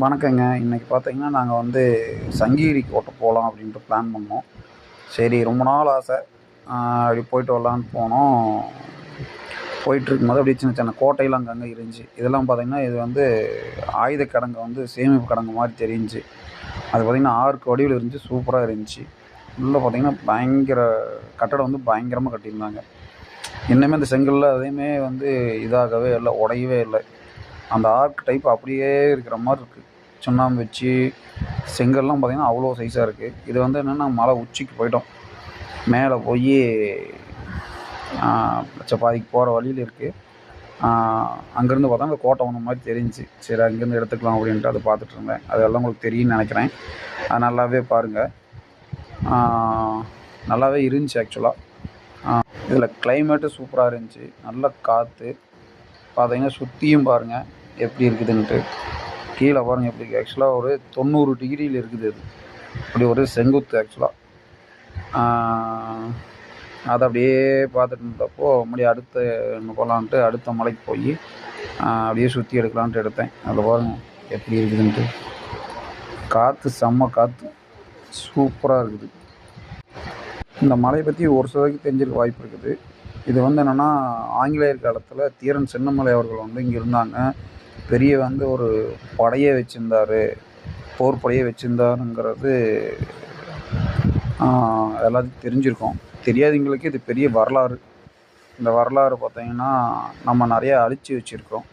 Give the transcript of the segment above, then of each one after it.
வணக்கங்க. இன்னைக்கு பார்த்தீங்கன்னா, நாங்க வந்து சங்ககிரி கோட்டை போலாம் அப்படின்ட்டு பிளான் பண்ணோம். சரி ரொம்ப நாள் ஆசை. அப்படி போயிட்டு வரலான்னு போனோம். போயிட்டுருக்கும்போது அப்படியே சின்ன சின்ன கோட்டையெல்லாம் அங்கங்க இருந்துச்சு. இதெல்லாம் பார்த்தீங்கன்னா, இது வந்து ஆயுத கிடங்கு வந்து சேமிப்பு கிடங்கு மாரி தெரிஞ்சுச்சு. அது பார்த்தீங்கன்னா, ஆர்க் வடிவில இருந்துச்சு. சூப்பரா இருந்துச்சு. உள்ள பார்த்தீங்கன்னா, பயங்கர கட்டடம் வந்து பயங்கரமா கட்டியிருந்தாங்க. இன்னுமே அந்த செங்கல்ல எதையுமே வந்து இதாகவே இல்ல, உடையவே இல்ல. அந்த ஆர்க் டைப் அப்படியே இருக்கிற மாரி இருக்கு. சுண்ணாம்பு வச்சு செங்கல்லாம் பார்த்தீங்கன்னா, அவ்வளோ சைஸா இருக்கு. இது வந்து என்னன்னா மலை உச்சிக்கு போயிட்டோம். மேல போயி பாதிக்கு போற வழியில இருக்கு. அங்கேருந்து பார்த்தா அந்த கோட்டை வந்த மாரி தெரிஞ்சுச்சு. சரி அங்கேருந்து எடுத்துக்கலாம் அப்படின்ட்டு அத பார்த்துட்டு இருந்தேன். அதெல்லாம் உங்களுக்கு தெரியும்னு நெனைக்கிறேன். அது நல்லாவே பாருங்க. நல்லாவே இருந்துச்சு ஆக்சுவலா. இதில கிளைமேட்டு சூப்பரா இருந்துச்சு. நல்ல காத்து. பார்த்தீங்கன்னா, சுத்தியும் பாருங்க எப்படி இருக்குதுன்ட்டு. கீழ பாருங்க எப்படி இருக்கு. ஆக்சுவலா ஒரு 90 டிகிரியில இருக்குது அது. அப்படி ஒரு செங்குத்து ஆக்சுவலா. அத அப்படியே பார்த்துட்டு இருந்தப்போ, மறுபடியும் அடுத்து ஒண்ணு போலான்ட்டு அடுத்த மலைக்கு போயி, அப்படியே சுத்தி எடுக்கலான்ட்டு எடுத்தேன். அதில பாருங்க எப்படி இருக்குதுன்ட்டு. காத்து செம்ம காத்து. சூப்பரா இருக்குது. இந்த மலைய பத்தி ஒரு சிலருக்கு தெரிஞ்சிருக்க வாய்ப்பு இருக்குது. இது வந்து என்னன்னா, ஆங்கிலேயர் காலத்தில தீரன் சின்னமலை அவர்கள் வந்து இங்க இருந்தாங்க. பெரிய வந்து ஒரு படையே வச்சிருந்தாரு. போர் படையே வச்சிருந்தாருங்கிறது எல்லாத்துக்கும் தெரிஞ்சிருக்கும். தெரியாதவங்களுக்கு இது பெரிய வரலாறு. இந்த வரலாறு பார்த்தீங்கன்னா, நம்ம நெறையா அழிச்சு வச்சிருக்கிறோம்.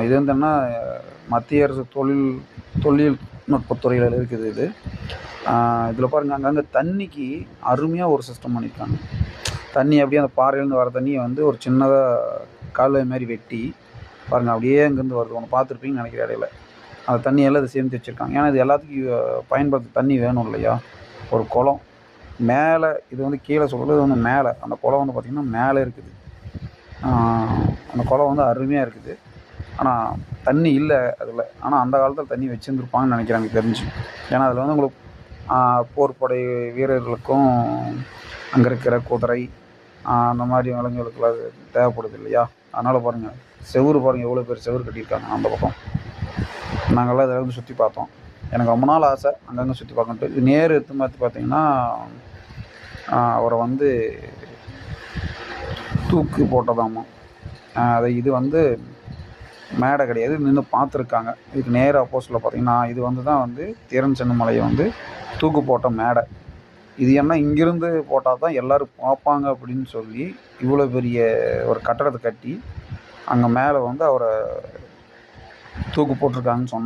இது வந்து என்ன மத்திய அரசு தொழில்நுட்பத் துறையில இருக்குது இது. இதில பாருங்க அங்கங்க தண்ணிக்கு அருமையா ஒரு சிஸ்டம் பண்ணியிருக்காங்க. தண்ணி அப்படியே அந்த பாறையிலேருந்து வர தண்ணிய வந்து ஒரு சின்னதா கால்வாய் மாரி வெட்டி, பாருங்க அப்படியே அங்கேருந்து வருது. ஒண்ணு பார்த்துருப்பீங்கன்னு நெனைக்கிறேன் இடையில. அந்த தண்ணியெல்லாம் இதில சேமித்து வச்சிருக்காங்க. ஏன்னா இது எல்லாத்துக்கும் பயன்படுத்த தண்ணி வேணும் இல்லையா? ஒரு குளம். மேல இது வந்து கீழ சொல்றது வந்து மேல. அந்த குளம் வந்து பார்த்தீங்கன்னா, மேல இருக்குது. அந்த குளம் வந்து அருமையா இருக்குது. ஆனா தண்ணி இல்ல அதில. ஆனா அந்த காலத்தில தண்ணி வச்சிருந்துருப்பாங்கன்னு நெனைக்கிறேன் எனக்கு தெரிஞ்சு. ஏன்னா அதில வந்து உங்களுக்கு போர்ப்படை வீரர்களுக்கும், அங்க இருக்கிற குதிரை, அந்த மாரி விலங்குகளுக்கெல்லாம் அது தேவைப்படுது இல்லையா? அதனால பாருங்க, செவுரு பாருங்க எவ்வளோ பெரிய செவுரு கட்டியிருக்காங்க அந்த பக்கம். நாங்கள்லாம் இதில வந்து சுத்தி பார்த்தோம். எனக்கு ரொம்ப நாள் ஆசை அங்கங்க சுத்தி பார்க்கணுன்ட்டு. இது நேர் எடுத்து பார்த்து பார்த்தீங்கன்னா, அவர வந்து தூக்கு போட்டதாமா. இது வந்து மேடை கிடையாது. நின்னு பார்த்துருக்காங்க. இதுக்கு நேர் ஆப்போசிட்ல பார்த்தீங்கன்னா, இது வந்து தான் வந்து தீரன் சின்னமலைய வந்து தூக்கு போட்ட மேடை. இது ஏன்னா இங்கிருந்து போட்டா தான் எல்லாரும் பார்ப்பாங்க அப்படின்னு சொல்லி, இவ்வளோ பெரிய ஒரு கட்டடத்த கட்டி, அங்க மேல வந்து அவர தூக்கு போட்டுருக்காங்கன்னு சொன்னாங்க.